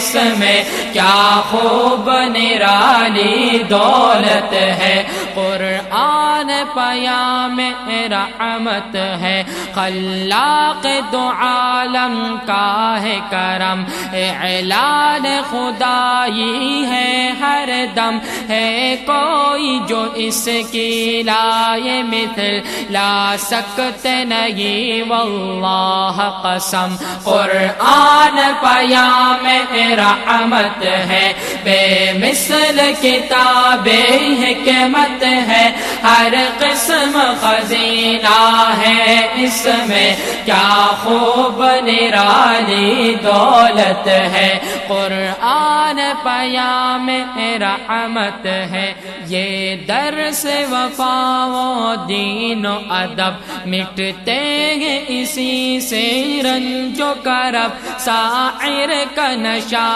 اس میں کیا خوب نرالی دولت ہے، قرآن پیام رحمت ہے، خلاق دو عالم کا ہے کرم، اعلان خدائی ہے ہر دم، ہے کوئی جو اس کی لائے مثل لا سکتے نہیں واللہ قسم، قرآن پیام رحمت ہے، بے مثل کتاب حکمت ہے، ہر قسم خزینہ ہے اس میں کیا خوب نرالی دولت ہے، قرآن پیام رحمت ہے، یہ درس وفا و دین و ادب مٹتے ہیں اسی سے رنج و کرب، شاعر کا نشہ